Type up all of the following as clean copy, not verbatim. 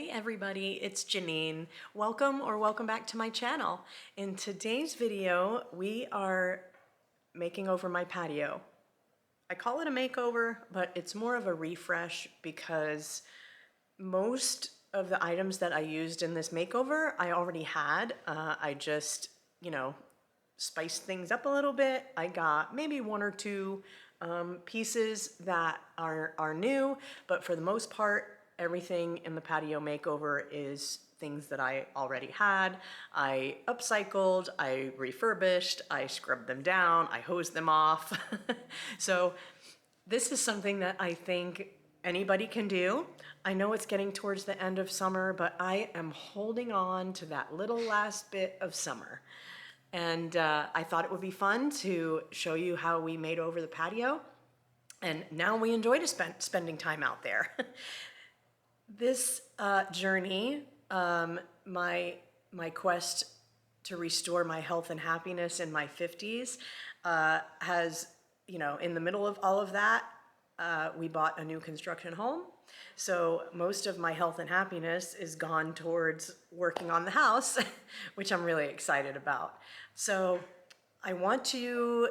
Hey everybody, it's Janine. Welcome back to my channel. In today's video, we are making over my patio. I call it a makeover, but it's more of a refresh because most of the items that I used in this makeover, I already had. I just, spiced things up a little bit. I got maybe one or two pieces that are new, but for the most part, everything in the patio makeover is things that I already had. I upcycled, I refurbished, I scrubbed them down, I hosed them off. So this is something that I think anybody can do. I know it's getting towards the end of summer, but I am holding on to that little last bit of summer. And I thought it would be fun to show you how we made over the patio. And now we enjoy spending time out there. This journey, my quest to restore my health and happiness in my 50s has, in the middle of all of that, we bought a new construction home. So most of my health and happiness is gone towards working on the house, which I'm really excited about. So I want you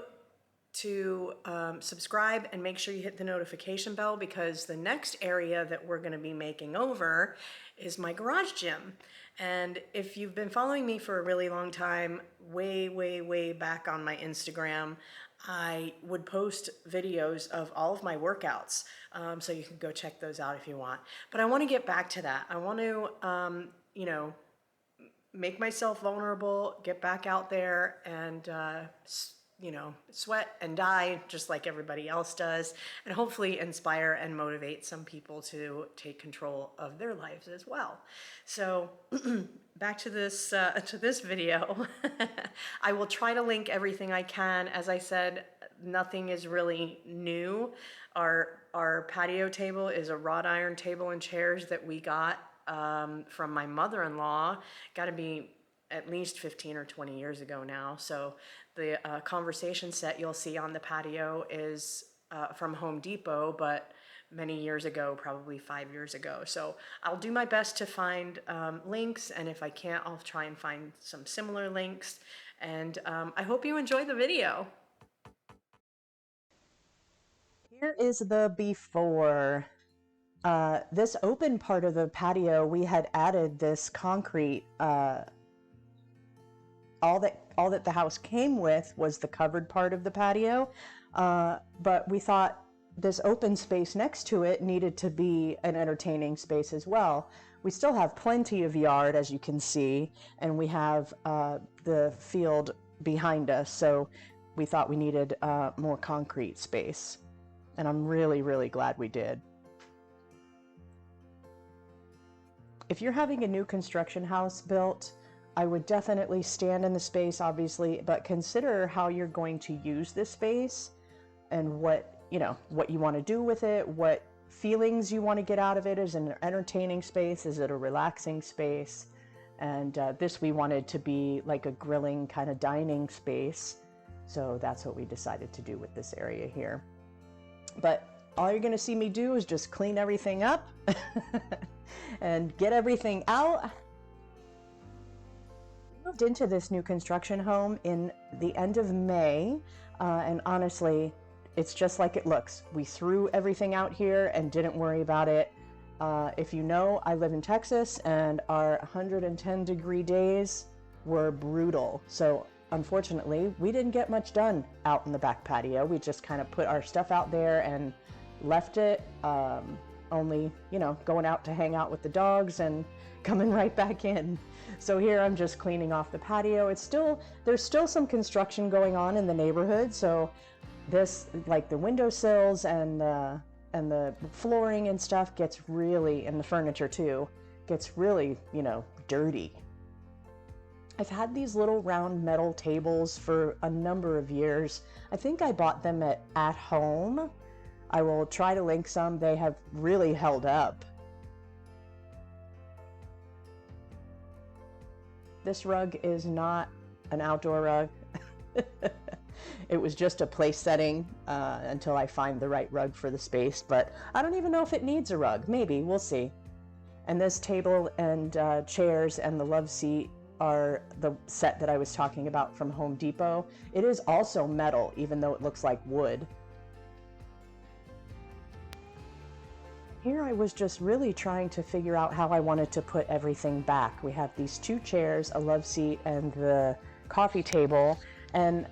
to subscribe and make sure you hit the notification bell, because the next area that we're going to be making over is my garage gym. And if you've been following me for a really long time, way back on my Instagram, I would post videos of all of my workouts, so you can go check those out if you want. But I want to get back to that. I want to, make myself vulnerable, get back out there and, sweat and die just like everybody else does, and hopefully inspire and motivate some people to take control of their lives as well. So back to this video. I will try to link everything I can. As I said, nothing is really new. Our patio table is a wrought iron table and chairs that we got from my mother-in-law. Got to be at least 15 or 20 years ago now. So the conversation set you'll see on the patio is from Home Depot, but many years ago, probably 5 years ago. So I'll do my best to find links, and if I can't, I'll try and find some similar links. And I hope you enjoy the video. Here is the before. This open part of the patio, we had added this concrete. All that the house came with was the covered part of the patio, but we thought this open space next to it needed to be an entertaining space as well. We still have plenty of yard, as you can see, and we have the field behind us, so we thought we needed more concrete space, and I'm really glad we did. If you're having a new construction house built, I would definitely stand in the space, obviously, but consider how you're going to use this space and what you want to do with it, what feelings you want to get out of it. Is it an entertaining space? Is it a relaxing space? And this we wanted to be like a grilling kind of dining space. So that's what we decided to do with this area here. But all you're going to see me do is just clean everything up and get everything out. We moved into this new construction home in the end of May, and honestly, it's just like it looks. We threw everything out here and didn't worry about it. If you know, I live in Texas, and our 110-degree days were brutal. So unfortunately, we didn't get much done out in the back patio. We just kind of put our stuff out there and left it, only, going out to hang out with the dogs and coming right back in. So here I'm just cleaning off the patio. There's still some construction going on in the neighborhood. So this, like the windowsills and the flooring and stuff, gets really, and the furniture too, gets really, dirty. I've had these little round metal tables for a number of years. I think I bought them at Home. I will try to link some. They have really held up. This rug is not an outdoor rug. It was just a place setting until I find the right rug for the space, but I don't even know if it needs a rug. Maybe, we'll see. And this table and chairs and the love seat are the set that I was talking about from Home Depot. It is also metal, even though it looks like wood. Here I was just really trying to figure out how I wanted to put everything back. We have these two chairs, a love seat, and the coffee table, and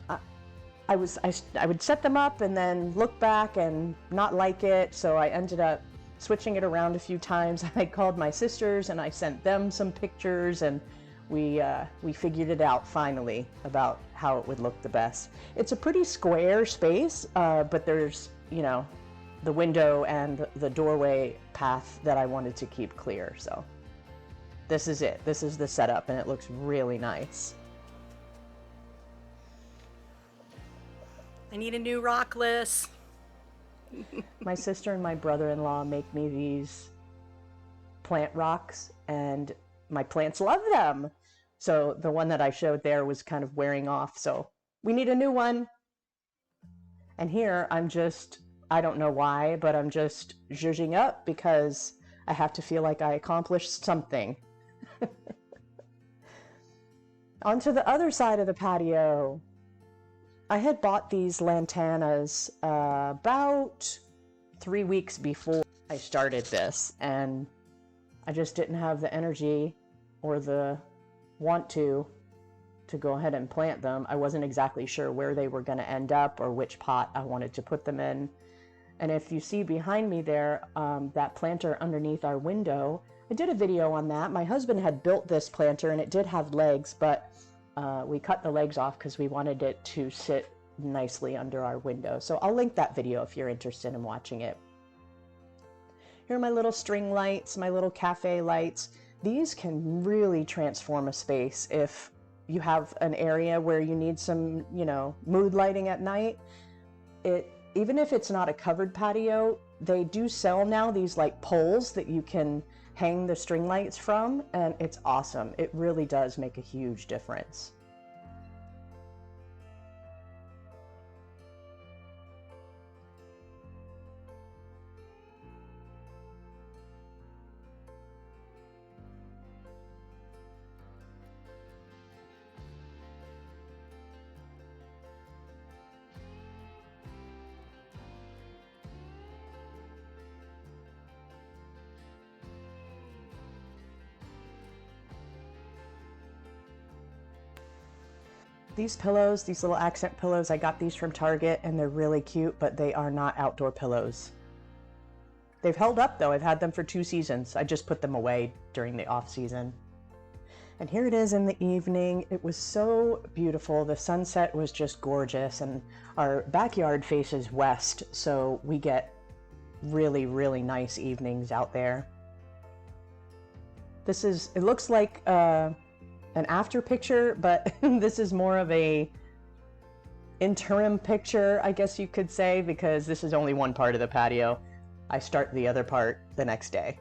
I would set them up and then look back and not like it, so I ended up switching it around a few times. I called my sisters and I sent them some pictures, and we figured it out finally about how it would look the best. It's a pretty square space, but there's, you know, the window and the doorway path that I wanted to keep clear. So this is it. This is the setup, and it looks really nice. I need a new rockless. My sister and my brother-in-law make me these plant rocks, and my plants love them. So the one that I showed there was kind of wearing off, so we need a new one. And here I don't know why, but I'm just zhuzhing up because I have to feel like I accomplished something. Onto the other side of the patio. I had bought these lantanas about 3 weeks before I started this, and I just didn't have the energy or the want to go ahead and plant them. I wasn't exactly sure where they were going to end up or which pot I wanted to put them in. And if you see behind me there, that planter underneath our window, I did a video on that. My husband had built this planter and it did have legs, but we cut the legs off because we wanted it to sit nicely under our window. So I'll link that video if you're interested in watching it. Here are my little string lights, my little cafe lights. These can really transform a space if you have an area where you need some, you know, mood lighting at night. Even if it's not a covered patio, they do sell now these like poles that you can hang the string lights from, and it's awesome. It really does make a huge difference. These pillows, these little accent pillows, I got these from Target and they're really cute, but they are not outdoor pillows. They've held up though. I've had them for 2 seasons. I just put them away during the off season. And here it is in the evening. It was so beautiful. The sunset was just gorgeous, and our backyard faces west, so we get really, really nice evenings out there. It looks like an after picture, but this is more of a interim picture, I guess you could say, because this is only one part of the patio. I start the other part the next day.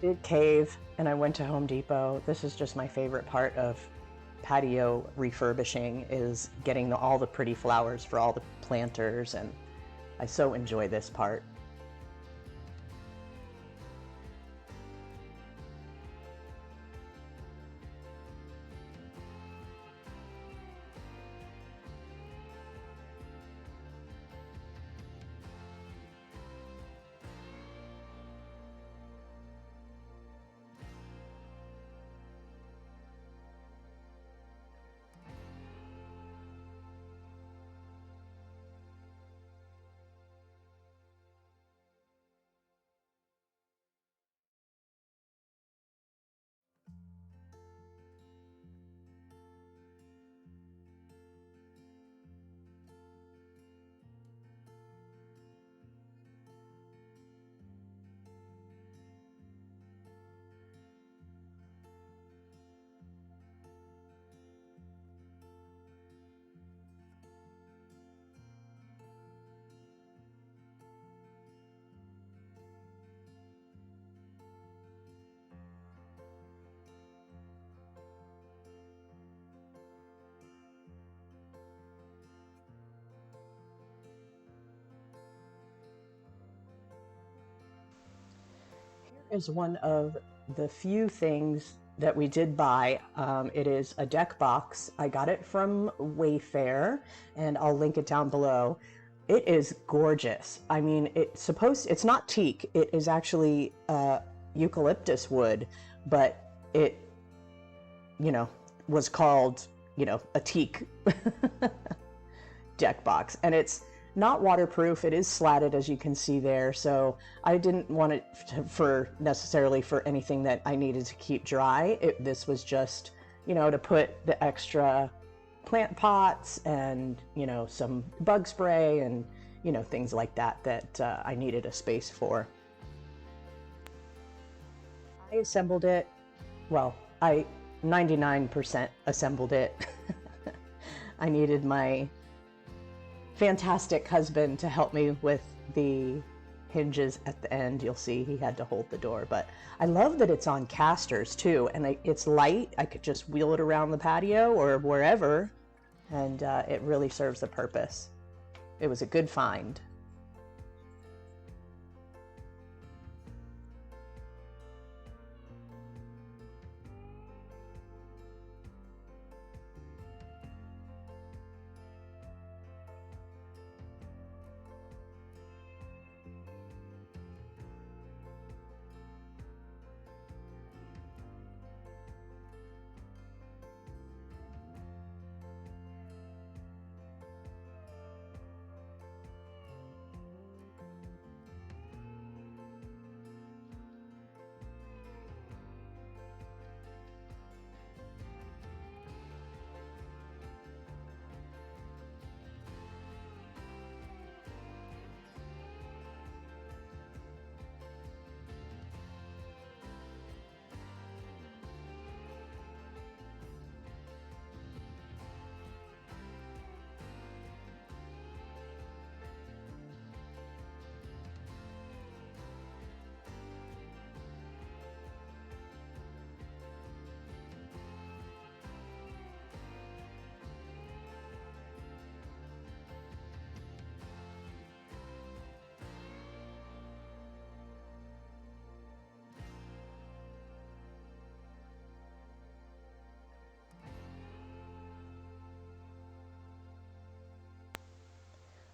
Did cave and I went to Home Depot. This is just my favorite part of patio refurbishing, is getting all the pretty flowers for all the planters, and I so enjoy this part. Is one of the few things that we did buy. It is a deck box. I got it from Wayfair, and I'll link it down below. It is gorgeous. I mean, it's not teak. It is actually eucalyptus wood, but it, you know, was called, a teak deck box, and it's not waterproof. It is slatted, as you can see there, so I didn't want it necessarily for anything that I needed to keep dry. This was just, to put the extra plant pots and, some bug spray and, things like that I needed a space for. I assembled it. Well, I 99% assembled it. I needed my fantastic husband to help me with the hinges at the end. You'll see he had to hold the door, but I love that it's on casters too, and it's light. I could just wheel it around the patio or wherever, and it really serves the purpose. It was a good find.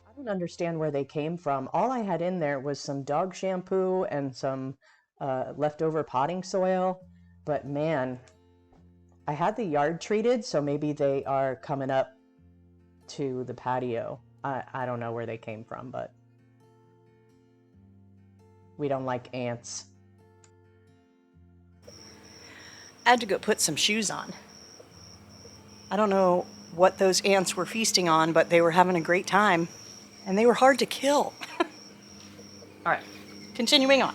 I don't understand where they came from. All I had in there was some dog shampoo and some leftover potting soil. But man, I had the yard treated, so maybe they are coming up to the patio. I don't know where they came from, but we don't like ants. I had to go put some shoes on. I don't know what those ants were feasting on, but they were having a great time, and they were hard to kill. All right, continuing on.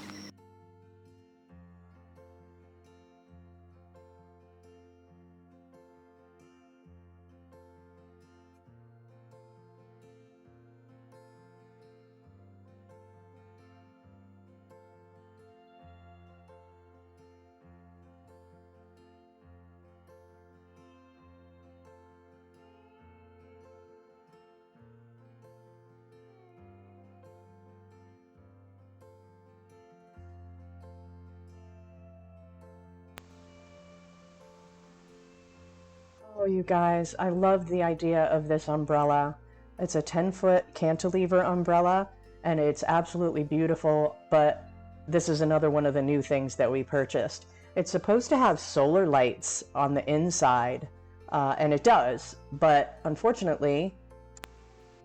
Oh, you guys, I love the idea of this umbrella. It's a 10-foot cantilever umbrella, and it's absolutely beautiful, but this is another one of the new things that we purchased. It's supposed to have solar lights on the inside, and it does, but unfortunately,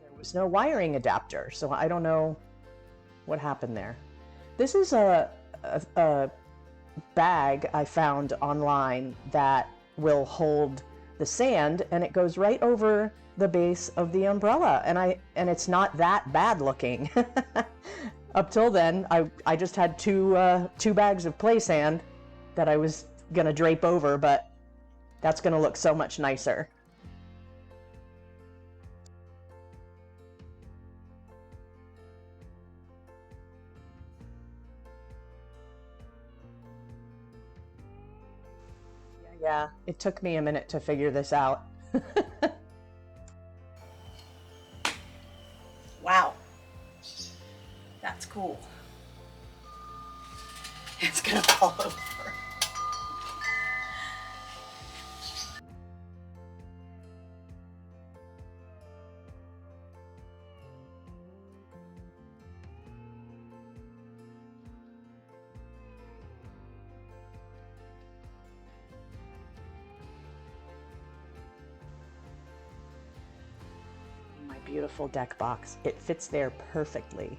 there was no wiring adapter, so I don't know what happened there. This is a bag I found online that will hold the sand, and it goes right over the base of the umbrella, and it's not that bad looking. Up till then, I just had two bags of play sand that I was gonna drape over, but that's gonna look so much nicer. Yeah, it took me a minute to figure this out. Wow, that's cool. It's gonna gonna fall over. My beautiful deck box. It fits there perfectly.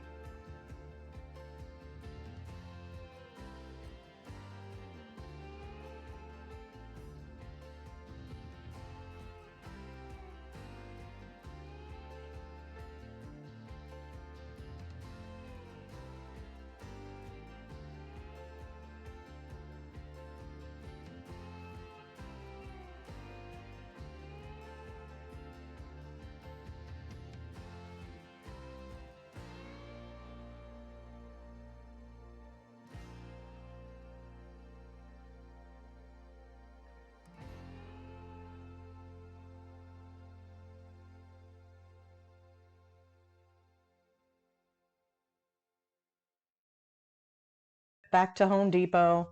Back to Home Depot.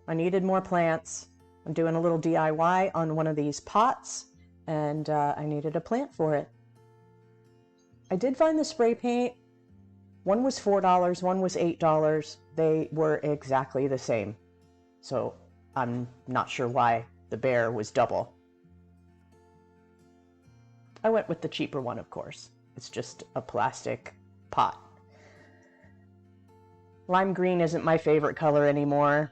I needed more plants. I'm doing a little DIY on one of these pots, and I needed a plant for it. I did find the spray paint. One was $4, one was $8. They were exactly the same. So I'm not sure why the bear was double. I went with the cheaper one, of course. It's just a plastic pot. Lime green isn't my favorite color anymore.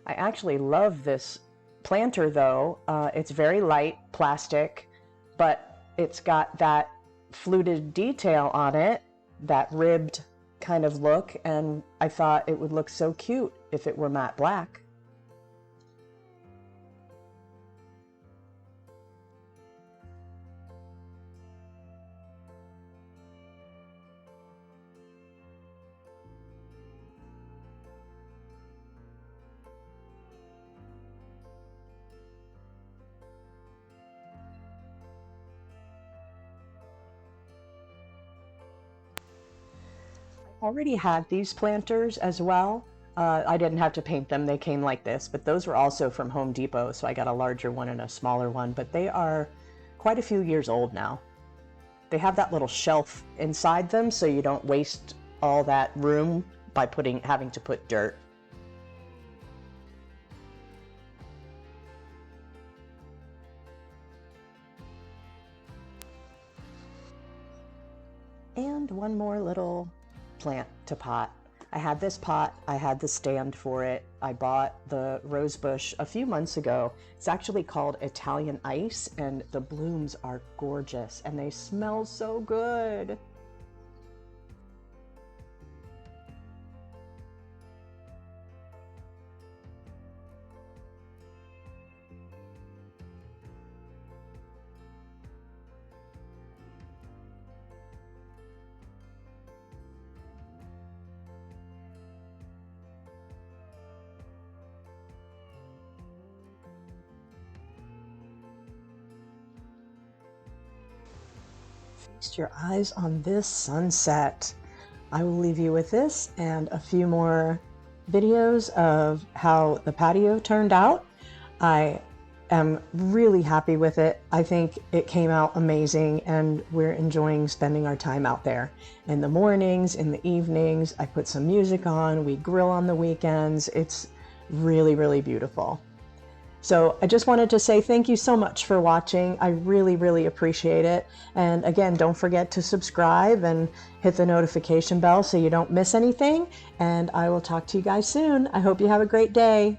I actually love this planter though. It's very light plastic, but it's got that fluted detail on it, that ribbed kind of look, and I thought it would look so cute if it were matte black. Already had these planters as well. I didn't have to paint them, they came like this, but those were also from Home Depot, so I got a larger one and a smaller one, but they are quite a few years old now. They have that little shelf inside them so you don't waste all that room by having to put dirt. And one more little plant to pot. I had this pot, I had the stand for it. I bought the rose bush a few months ago. It's actually called Italian Ice, and the blooms are gorgeous and they smell so good. Feast your eyes on this sunset. I will leave you with this and a few more videos of how the patio turned out. I am really happy with it. I think it came out amazing and we're enjoying spending our time out there. In the mornings, in the evenings, I put some music on, we grill on the weekends. It's really, really beautiful. So I just wanted to say thank you so much for watching. I really, really appreciate it. And again, don't forget to subscribe and hit the notification bell so you don't miss anything. And I will talk to you guys soon. I hope you have a great day.